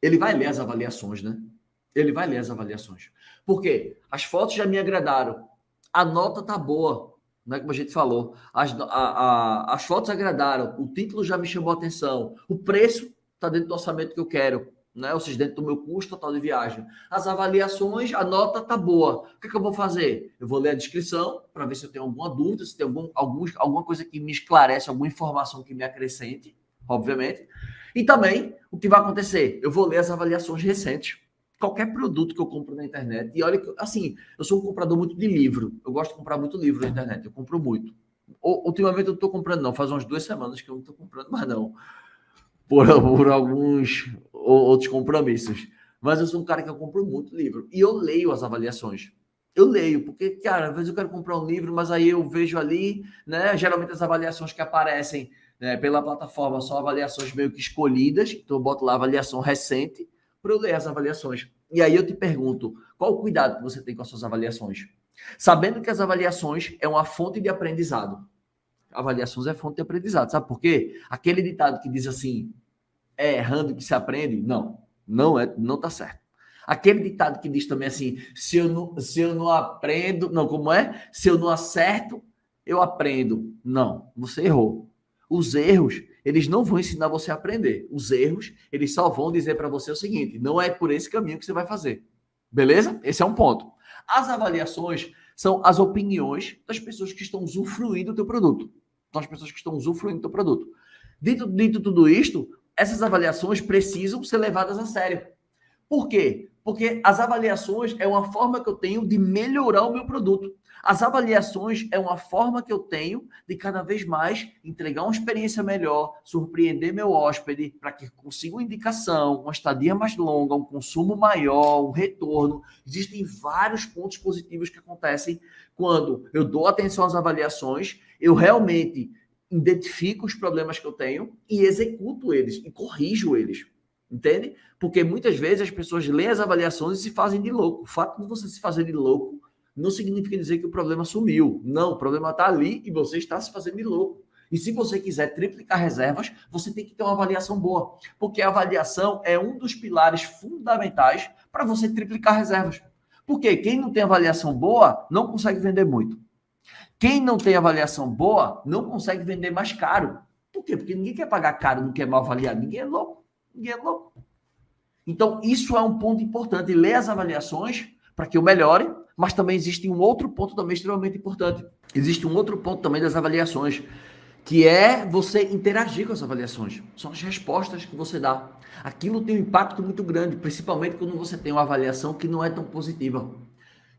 Ele vai ler as avaliações, né? Ele vai ler as avaliações. Por quê? As fotos já me agradaram. A nota tá boa, né? Como a gente falou. As fotos agradaram. O título já me chamou a atenção. O preço está dentro do orçamento que eu quero, né? Ou seja, dentro do meu custo total de viagem. As avaliações, a nota tá boa. O que é que eu vou fazer? Eu vou ler a descrição para ver se eu tenho alguma dúvida, se tem alguma coisa que me esclarece, alguma informação que me acrescente, obviamente. E também, o que vai acontecer? Eu vou ler as avaliações recentes. Qualquer produto que eu compro na internet. E olha que, assim, eu sou um comprador muito de livro. Eu gosto de comprar muito livro na internet. Eu compro muito. Ultimamente eu não estou comprando, não. Faz umas 2 semanas que eu não estou comprando mais, não. Por alguns outros compromissos. Mas eu sou um cara que eu compro muito livro. E eu leio as avaliações. Eu leio, porque, cara, às vezes eu quero comprar um livro, mas aí eu vejo ali, né? Geralmente as avaliações que aparecem, né, pela plataforma são avaliações meio que escolhidas. Então eu boto lá avaliação recente para eu ler as avaliações. E aí eu te pergunto, qual o cuidado que você tem com as suas avaliações? Sabendo que as avaliações é uma fonte de aprendizado. Avaliações é fonte de aprendizado. Sabe por quê? Aquele ditado que diz assim, é errando que se aprende? Não tá certo. Aquele ditado que diz também assim, se eu não aprendo, não, como é? Se eu não acerto, eu aprendo. Não, você errou. Os erros, eles não vão ensinar você a aprender. Os erros, eles só vão dizer para você o seguinte, não é por esse caminho que você vai fazer. Beleza? Esse é um ponto. As avaliações são as opiniões das pessoas que estão usufruindo do teu produto. São as pessoas que estão usufruindo do teu produto. Dito tudo isto, essas avaliações precisam ser levadas a sério. Por quê? Porque as avaliações é uma forma que eu tenho de melhorar o meu produto. As avaliações é uma forma que eu tenho de cada vez mais entregar uma experiência melhor, surpreender meu hóspede para que consiga uma indicação, uma estadia mais longa, um consumo maior, um retorno. Existem vários pontos positivos que acontecem quando eu dou atenção às avaliações, eu realmente identifico os problemas que eu tenho e executo eles e corrijo eles. Entende? Porque muitas vezes as pessoas leem as avaliações e se fazem de louco. O fato de você se fazer de louco não significa dizer que o problema sumiu. Não, o problema está ali e você está se fazendo de louco. E se você quiser triplicar reservas, você tem que ter uma avaliação boa. Porque a avaliação é um dos pilares fundamentais para você triplicar reservas. Porque quem não tem avaliação boa não consegue vender muito. Quem não tem avaliação boa não consegue vender mais caro. Por quê? Porque ninguém quer pagar caro no que é mal avaliado. Ninguém é louco. Ninguém é louco. Então, isso é um ponto importante. Ler as avaliações para que eu melhore, mas também existe um outro ponto também extremamente importante. Existe um outro ponto também das avaliações, que é você interagir com as avaliações. São as respostas que você dá. Aquilo tem um impacto muito grande, principalmente quando você tem uma avaliação que não é tão positiva.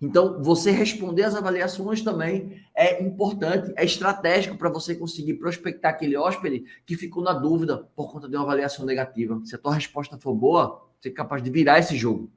Então, você responder às avaliações também é importante, é estratégico para você conseguir prospectar aquele hóspede que ficou na dúvida por conta de uma avaliação negativa. Se a tua resposta for boa, você é capaz de virar esse jogo.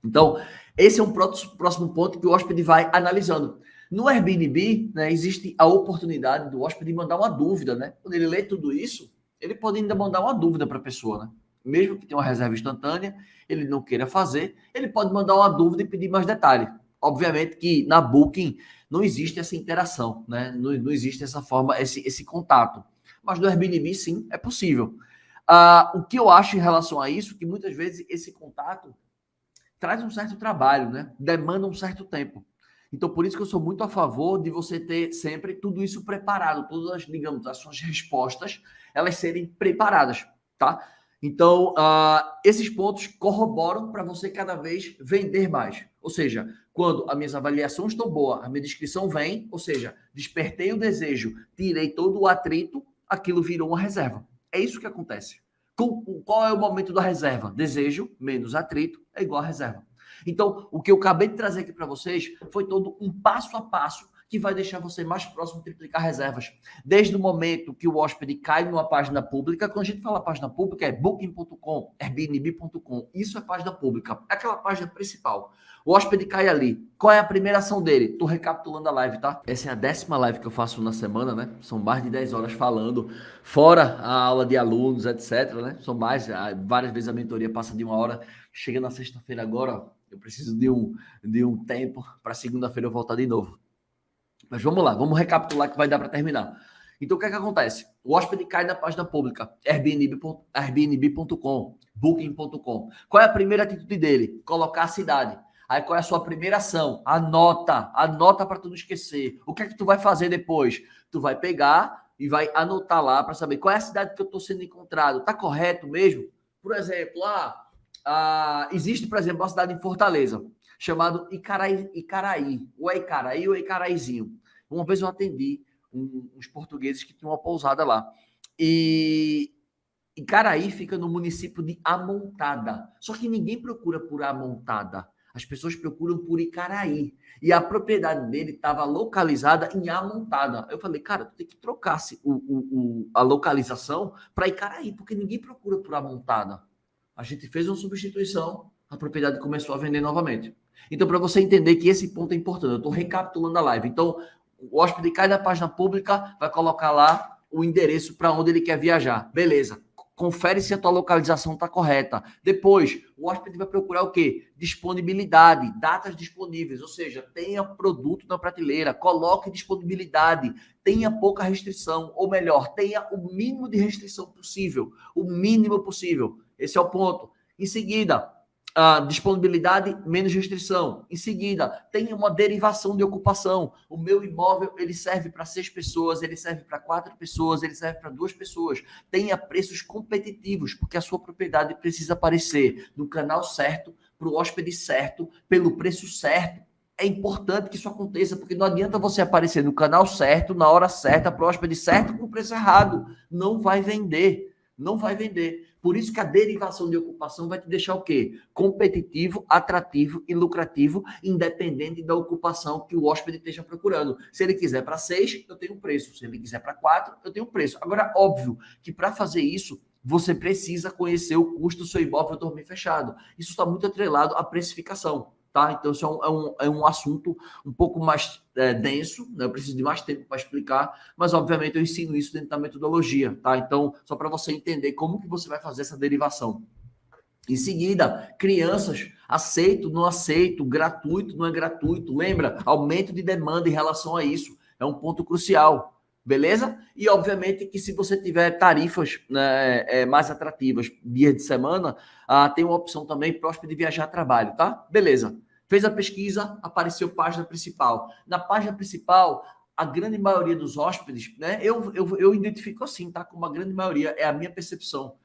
Então, esse é um próximo ponto que o hóspede vai analisando. No Airbnb, né, existe a oportunidade do hóspede mandar uma dúvida, né? Quando ele lê tudo isso, ele pode ainda mandar uma dúvida para a pessoa, né? Mesmo que tenha uma reserva instantânea, ele não queira fazer, ele pode mandar uma dúvida e pedir mais detalhe. Obviamente que na Booking não existe essa interação, né? Não existe essa forma, esse contato. Mas no Airbnb, sim, é possível. O que eu acho em relação a isso, que muitas vezes esse contato traz um certo trabalho, né? Demanda um certo tempo. Então, por isso que eu sou muito a favor de você ter sempre tudo isso preparado, todas as, digamos, as suas respostas, elas serem preparadas, tá? Então, esses pontos corroboram para você cada vez vender mais. Ou seja, quando as minhas avaliações estão boas, a minha descrição vem, ou seja, despertei o desejo, tirei todo o atrito, aquilo virou uma reserva. É isso que acontece. Qual é o momento da reserva? Desejo menos atrito é igual a reserva. Então, o que eu acabei de trazer aqui para vocês foi todo um passo a passo que vai deixar você mais próximo de triplicar reservas. Desde o momento que o hóspede cai numa página pública, quando a gente fala página pública, é booking.com, airbnb.com. Isso é página pública, é aquela página principal. O hóspede cai ali. Qual é a primeira ação dele? Tô recapitulando a live, tá? Essa é a 10ª live que eu faço na semana, né? São mais de 10 horas falando, fora a aula de alunos, etc, né? São mais, várias vezes a mentoria passa de 1 hora. Chega na sexta-feira agora, eu preciso de um tempo para segunda-feira eu voltar de novo. Mas vamos lá, vamos recapitular que vai dar para terminar. Então, o que é que acontece? O hóspede cai na página pública, airbnb.com, booking.com. Qual é a primeira atitude dele? Colocar a cidade. Aí, qual é a sua primeira ação? Anota para tu não esquecer. O que é que tu vai fazer depois? Tu vai pegar e vai anotar lá para saber qual é a cidade que eu estou sendo encontrado. Tá correto mesmo? Por exemplo, existe, por exemplo, uma cidade em Fortaleza, chamado Icaraí, ou é Icaraí ou é Icaraizinho. Uma vez eu atendi uns portugueses que tinham uma pousada lá. E Icaraí fica no município de Amontada. Só que ninguém procura por Amontada. As pessoas procuram por Icaraí. E a propriedade dele estava localizada em Amontada. Eu falei, cara, tu tem que trocar a localização para Icaraí, porque ninguém procura por Amontada. A gente fez uma substituição, a propriedade começou a vender novamente. Então, para você entender que esse ponto é importante, eu estou recapitulando a live. Então, o hóspede cai na página pública, vai colocar lá o endereço para onde ele quer viajar. Beleza. Confere se a tua localização está correta. Depois, o hóspede vai procurar o quê? Disponibilidade, datas disponíveis, ou seja, tenha produto na prateleira, coloque disponibilidade, tenha pouca restrição, ou melhor, tenha o mínimo de restrição possível, o mínimo possível. Esse é o ponto. Em seguida, disponibilidade menos restrição. Em seguida, tem uma derivação de ocupação. O meu imóvel ele serve para 6 pessoas, ele serve para 4 pessoas, ele serve para 2 pessoas. Tenha preços competitivos, porque a sua propriedade precisa aparecer no canal certo, para o hóspede certo, pelo preço certo. É importante que isso aconteça, porque não adianta você aparecer no canal certo, na hora certa, para o hóspede certo, com o preço errado. Não vai vender. Não vai vender. Por isso que a derivação de ocupação vai te deixar o quê? Competitivo, atrativo e lucrativo, independente da ocupação que o hóspede esteja procurando. Se ele quiser para 6, eu tenho preço. Se ele quiser para 4, eu tenho preço. Agora, óbvio que para fazer isso, você precisa conhecer o custo do seu imóvel dormir fechado. Isso está muito atrelado à precificação. Tá? Então, isso é um assunto um pouco mais denso, né? Eu preciso de mais tempo para explicar, mas obviamente eu ensino isso dentro da metodologia, tá? Então, só para você entender como que você vai fazer essa derivação. Em seguida, crianças, aceito, não aceito, gratuito, não é gratuito. Lembra? Aumento de demanda em relação a isso. É um ponto crucial. Beleza? E obviamente que se você tiver tarifas, né, mais atrativas, dia de semana, tem uma opção também próxima de viajar a trabalho, tá? Beleza. Fez a pesquisa, apareceu página principal. Na página principal, a grande maioria dos hóspedes, né? Eu identifico assim, tá? Como a grande maioria, é a minha percepção,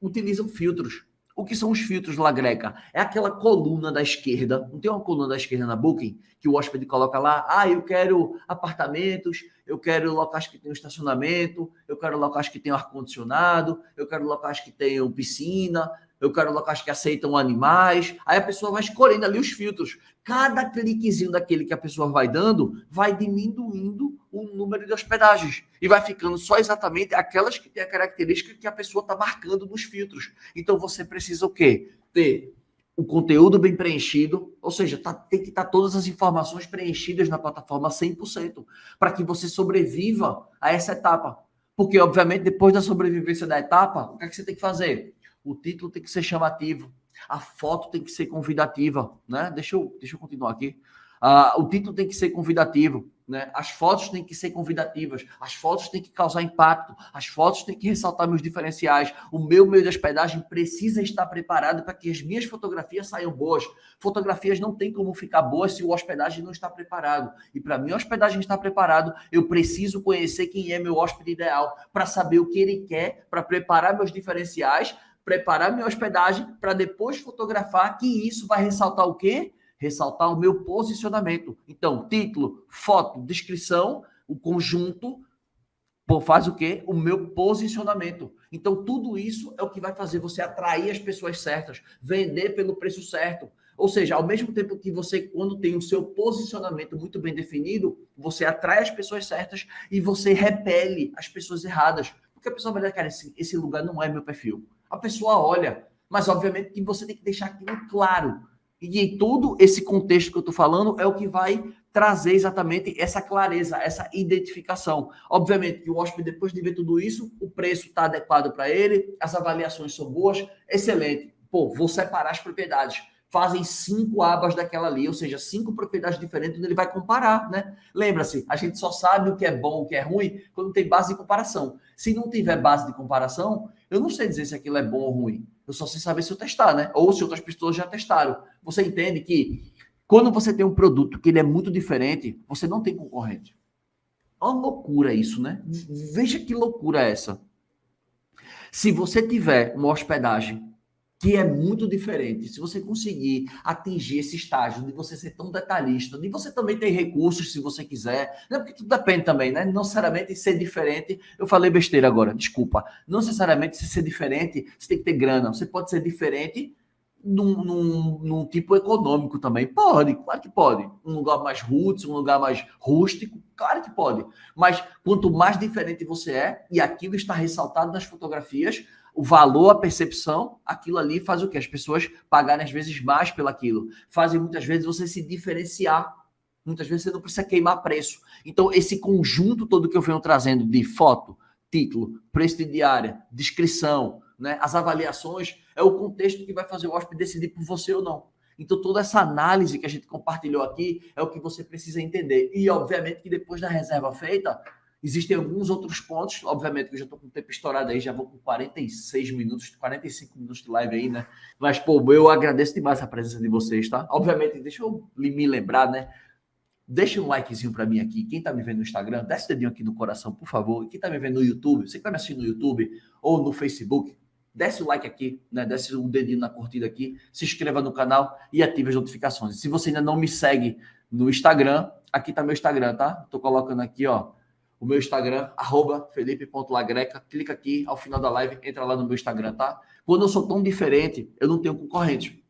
utilizam filtros. O que são os filtros, Lagreca? É aquela coluna da esquerda. Não tem uma coluna da esquerda na Booking que o hóspede coloca lá? Ah, eu quero apartamentos, eu quero locais que tenham estacionamento, eu quero locais que tenham ar-condicionado, eu quero locais que tenham piscina, eu quero locais que aceitam animais. Aí a pessoa vai escolhendo ali os filtros. Cada cliquezinho daquele que a pessoa vai dando vai diminuindo o número de hospedagens e vai ficando só exatamente aquelas que têm a característica que a pessoa está marcando nos filtros. Então você precisa o quê? Ter o conteúdo bem preenchido, ou seja, tem que estar todas as informações preenchidas na plataforma 100%, para que você sobreviva a essa etapa. Porque, obviamente, depois da sobrevivência da etapa, o que é que você tem que fazer? O título tem que ser chamativo, a foto tem que ser convidativa, né? Deixa eu continuar aqui. O título tem que ser convidativo, né? As fotos têm que ser convidativas, as fotos têm que causar impacto, as fotos têm que ressaltar meus diferenciais. O meu meio de hospedagem precisa estar preparado para que as minhas fotografias saiam boas. Fotografias não tem como ficar boas se o hospedagem não está preparado. E para minha hospedagem estar preparado, eu preciso conhecer quem é meu hóspede ideal, para saber o que ele quer, para preparar meus diferenciais, preparar minha hospedagem, para depois fotografar, que isso vai ressaltar o quê? Ressaltar o meu posicionamento. Então, título, foto, descrição, o conjunto faz o quê? O meu posicionamento. Então, tudo isso é o que vai fazer você atrair as pessoas certas, vender pelo preço certo. Ou seja, ao mesmo tempo que você, quando tem o seu posicionamento muito bem definido, você atrai as pessoas certas e você repele as pessoas erradas. Porque a pessoa vai dizer, cara, esse lugar não é meu perfil. A pessoa olha, mas obviamente que você tem que deixar aquilo claro. E em todo esse contexto que eu estou falando é o que vai trazer exatamente essa clareza, essa identificação. Obviamente que o hóspede, depois de ver tudo isso, o preço está adequado para ele, as avaliações são boas, excelente. Pô, vou separar as propriedades. Fazem 5 abas daquela ali, ou seja, 5 propriedades diferentes onde ele vai comparar, né? Lembra-se, a gente só sabe o que é bom, o que é ruim, quando tem base de comparação. Se não tiver base de comparação, eu não sei dizer se aquilo é bom ou ruim. Eu só sei saber se eu testar, né? Ou se outras pessoas já testaram. Você entende que quando você tem um produto que ele é muito diferente, você não tem concorrente. É uma loucura isso, né? Veja que loucura é essa. Se você tiver uma hospedagem que é muito diferente, se você conseguir atingir esse estágio de você ser tão detalhista, de você também ter recursos se você quiser, né? Porque tudo depende também, né? Não necessariamente ser diferente, eu falei besteira agora, desculpa. Não necessariamente se ser diferente, você tem que ter grana. Você pode ser diferente num tipo econômico também. Pode, claro que pode. Um lugar mais roots, um lugar mais rústico, claro que pode. Mas quanto mais diferente você é, e aquilo está ressaltado nas fotografias, o valor, a percepção, aquilo ali faz o quê? As pessoas pagarem às vezes mais pelaquilo. Fazem muitas vezes você se diferenciar. Muitas vezes você não precisa queimar preço. Então, esse conjunto todo que eu venho trazendo de foto, título, preço de diária, descrição, né, as avaliações, é o contexto que vai fazer o hóspede decidir por você ou não. Então, toda essa análise que a gente compartilhou aqui é o que você precisa entender. E, obviamente, que depois da reserva feita, existem alguns outros pontos, obviamente que eu já estou com o tempo estourado aí, já vou com 46 minutos, 45 minutos de live aí, né? Mas, pô, eu agradeço demais a presença de vocês, tá? Obviamente, deixa eu me lembrar, né? Deixa um likezinho para mim aqui. Quem tá me vendo no Instagram, desce o dedinho aqui no coração, por favor. E quem tá me vendo no YouTube, você que tá me assistindo no YouTube ou no Facebook, desce o like aqui, né? Desce o dedinho na curtida aqui, se inscreva no canal e ative as notificações. Se você ainda não me segue no Instagram, aqui tá meu Instagram, tá? Tô colocando aqui, ó, o meu Instagram, @felipe.lagreca. Clica aqui, ao final da live, entra lá no meu Instagram, tá? Quando eu sou tão diferente, eu não tenho concorrente.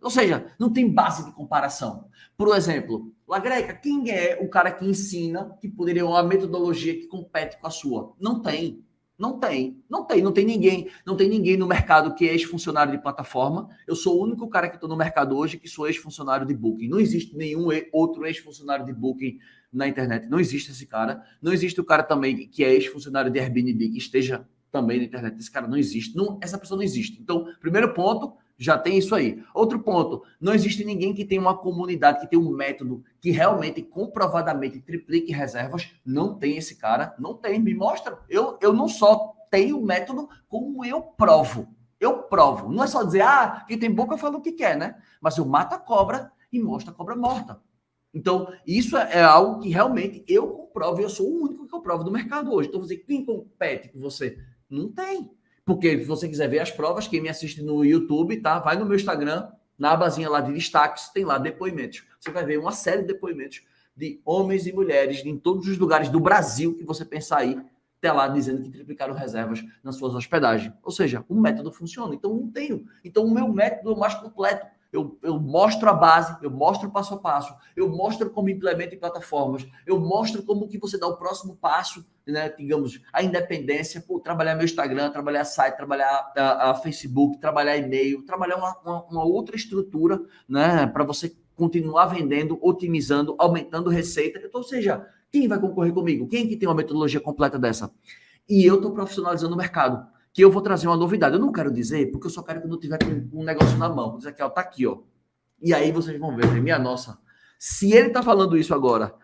Ou seja, não tem base de comparação. Por exemplo, Lagreca, quem é o cara que ensina que poderia uma metodologia que compete com a sua? Não tem. Não tem. Não tem. Não tem ninguém. Não tem ninguém no mercado que é ex-funcionário de plataforma. Eu sou o único cara que estou no mercado hoje que sou ex-funcionário de Booking. Não existe nenhum outro ex-funcionário de Booking na internet. Não existe esse cara. Não existe o cara também que é ex-funcionário de Airbnb que esteja também na internet. Esse cara não existe. Não, essa pessoa não existe. Então, primeiro ponto, já tem isso aí. Outro ponto, não existe ninguém que tenha uma comunidade, que tenha um método que realmente, comprovadamente, triplique reservas. Não tem esse cara, não tem, me mostra. Eu não só tenho método, como eu provo. Eu provo. Não é só dizer, quem tem boca fala o que quer, né? Mas eu mato a cobra e mostro a cobra morta. Então, isso é algo que realmente eu comprovo, e eu sou o único que eu provo no mercado hoje. Então, você, quem compete com você? Não tem. Porque se você quiser ver as provas, quem me assiste no YouTube, tá? Vai no meu Instagram, na abazinha lá de destaques, tem lá depoimentos. Você vai ver uma série de depoimentos de homens e mulheres em todos os lugares do Brasil que você pensar aí, até lá dizendo que triplicaram reservas nas suas hospedagens. Ou seja, o método funciona. Então, não tenho. Então, o meu método é o mais completo. Eu mostro a base, eu mostro o passo a passo, eu mostro como implementa em plataformas, eu mostro como que você dá o próximo passo, né? Digamos, a independência, pô, trabalhar meu Instagram, trabalhar site, trabalhar a Facebook, trabalhar e-mail, trabalhar uma outra estrutura, né? Para você continuar vendendo, otimizando, aumentando receita. Então, ou seja, quem vai concorrer comigo? Quem que tem uma metodologia completa dessa? E eu estou profissionalizando o mercado, que eu vou trazer uma novidade. Eu não quero dizer, porque eu só quero que eu tiver com um negócio na mão. Vou dizer aqui, ó, tá aqui, ó. E aí vocês vão ver, minha nossa. Se ele tá falando isso agora,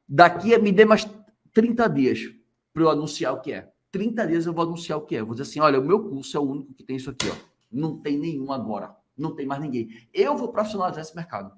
daqui me dê mais 30 dias para eu anunciar o que é. 30 dias eu vou anunciar o que é. Eu vou dizer assim, olha, o meu curso é o único que tem isso aqui, ó. Não tem nenhum agora. Não tem mais ninguém. Eu vou profissionalizar esse mercado.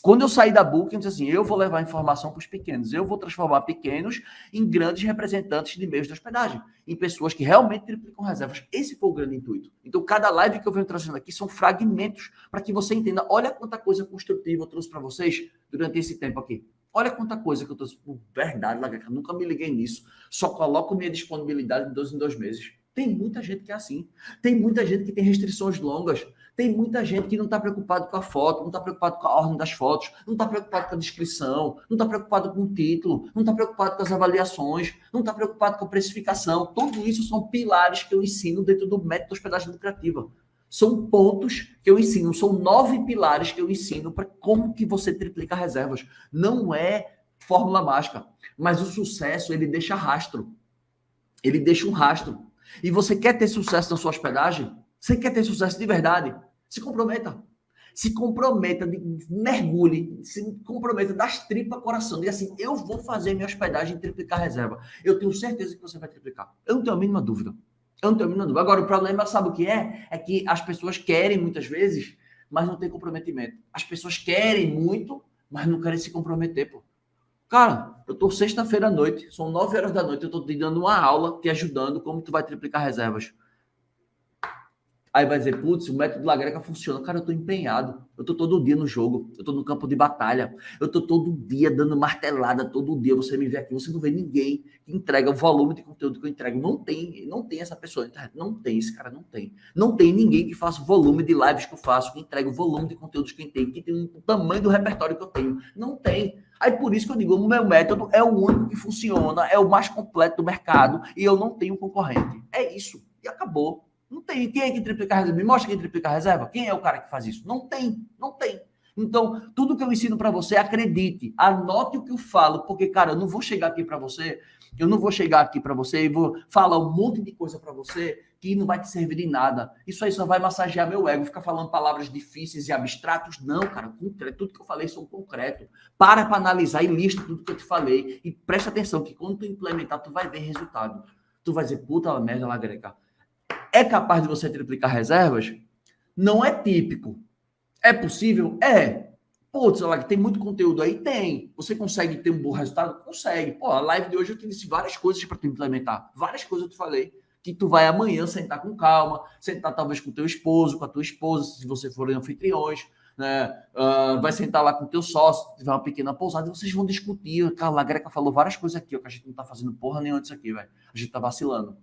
Quando eu sair da Booking, eu disse assim, eu vou levar informação para os pequenos, eu vou transformar pequenos em grandes representantes de meios de hospedagem, em pessoas que realmente triplicam reservas. Esse foi o grande intuito. Então, cada live que eu venho trazendo aqui são fragmentos para que você entenda. Olha quanta coisa construtiva eu trouxe para vocês durante esse tempo aqui. Olha quanta coisa que eu trouxe. Por verdade, Lagaca, nunca me liguei nisso. Só coloco minha disponibilidade de 2 em 2 meses. Tem muita gente que é assim. Tem muita gente que tem restrições longas. Tem muita gente que não está preocupado com a foto, não está preocupado com a ordem das fotos, não está preocupado com a descrição, não está preocupado com o título, não está preocupado com as avaliações, não está preocupado com a precificação. Tudo isso são pilares que eu ensino dentro do método de hospedagem lucrativa. São pontos que eu ensino, são 9 pilares que eu ensino para como que você triplica reservas. Não é fórmula mágica, mas o sucesso, ele deixa rastro. Ele deixa um rastro. E você quer ter sucesso na sua hospedagem? Você quer ter sucesso de verdade? Se comprometa. Se comprometa, mergulhe, se comprometa das tripas coração. Diga assim, eu vou fazer minha hospedagem e triplicar a reserva. Eu tenho certeza que você vai triplicar. Eu não tenho a mínima dúvida. Eu não tenho a mínima dúvida. Agora, o problema, sabe o que é? É que as pessoas querem muitas vezes, mas não tem comprometimento. As pessoas querem muito, mas não querem se comprometer, pô. Cara, eu tô sexta-feira à noite, são 9 horas da noite, eu tô te dando uma aula, te ajudando como tu vai triplicar reservas. Aí vai dizer, putz, o método La Greca funciona. Cara, eu tô empenhado. Eu tô todo dia no jogo. Eu tô no campo de batalha. Eu tô todo dia dando martelada, todo dia. Você me vê aqui, você não vê ninguém que entrega o volume de conteúdo que eu entrego. Não tem essa pessoa. Não tem, esse cara não tem. Não tem ninguém que faça o volume de lives que eu faço, que entrega o volume de conteúdos que eu tenho, que tem o tamanho do repertório que eu tenho. Não tem. Aí por isso que eu digo, o meu método é o único que funciona, é o mais completo do mercado e eu não tenho concorrente. É isso. E acabou. Não tem. Quem é que triplica a reserva? Me mostra quem triplica a reserva. Quem é o cara que faz isso? Não tem. Não tem. Então, tudo que eu ensino para você, acredite. Anote o que eu falo, porque, cara, eu não vou chegar aqui para você, e vou falar um monte de coisa para você que não vai te servir de nada. Isso aí só vai massagear meu ego, ficar falando palavras difíceis e abstratos. Não, cara, concreto. Tudo que eu falei são concreto. Para analisar e lista tudo que eu te falei e presta atenção que quando tu implementar, tu vai ver resultado. Tu vai dizer, puta merda, La Greca. É capaz de você triplicar reservas? Não é típico. É possível? É. Putz, tem muito conteúdo aí? Tem. Você consegue ter um bom resultado? Consegue. Pô, a live de hoje eu te disse várias coisas para tu implementar. Várias coisas eu te falei. Que tu vai amanhã sentar com calma, sentar talvez com teu esposo, com a tua esposa, se você forem anfitriões, né? Vai sentar lá com o teu sócio, se tiver uma pequena pousada, e vocês vão discutir. Cara, a Greca falou várias coisas aqui, ó, que a gente não tá fazendo porra nenhuma disso aqui, velho. A gente tá vacilando.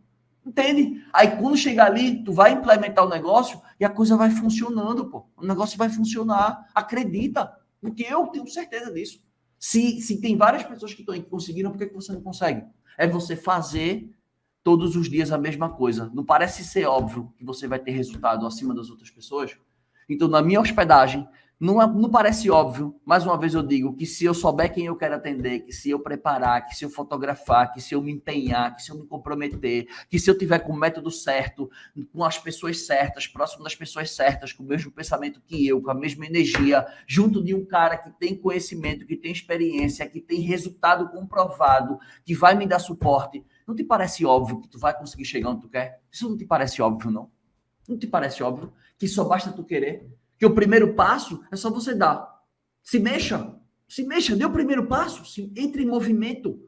Entende? Aí quando chegar ali, tu vai implementar o negócio e a coisa vai funcionando, pô. O negócio vai funcionar. Acredita. Porque eu tenho certeza disso. Se tem várias pessoas que estão aí que conseguiram, por que você não consegue? É você fazer todos os dias a mesma coisa. Não parece ser óbvio que você vai ter resultado acima das outras pessoas? Então, na minha hospedagem, não parece óbvio, mais uma vez eu digo, que se eu souber quem eu quero atender, que se eu preparar, que se eu fotografar, que se eu me empenhar, que se eu me comprometer, que se eu tiver com o método certo, com as pessoas certas, próximo das pessoas certas, com o mesmo pensamento que eu, com a mesma energia, junto de um cara que tem conhecimento, que tem experiência, que tem resultado comprovado, que vai me dar suporte, não te parece óbvio que tu vai conseguir chegar onde tu quer? Isso não te parece óbvio, não? Não te parece óbvio que só basta tu querer? Que o primeiro passo é só você dar. Se mexa, dê o primeiro passo, entre em movimento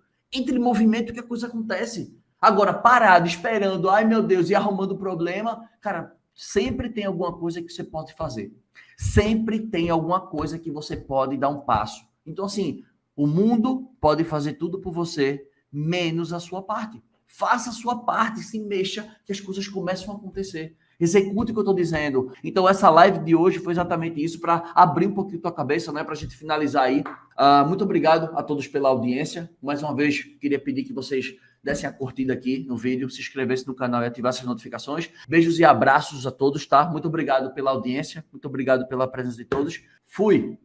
que a coisa acontece. Agora, parado, esperando, ai meu Deus, e arrumando problema, cara, sempre tem alguma coisa que você pode fazer. Sempre tem alguma coisa que você pode dar um passo. Então, assim, o mundo pode fazer tudo por você, menos a sua parte. Faça a sua parte, se mexa, que as coisas começam a acontecer. Execute o que eu estou dizendo. Então, essa live de hoje foi exatamente isso, para abrir um pouquinho tua cabeça, né? Para a gente finalizar aí. Muito obrigado a todos pela audiência. Mais uma vez, queria pedir que vocês dessem a curtida aqui no vídeo, se inscrevessem no canal e ativassem as notificações. Beijos e abraços a todos, tá? Muito obrigado pela audiência, muito obrigado pela presença de todos. Fui!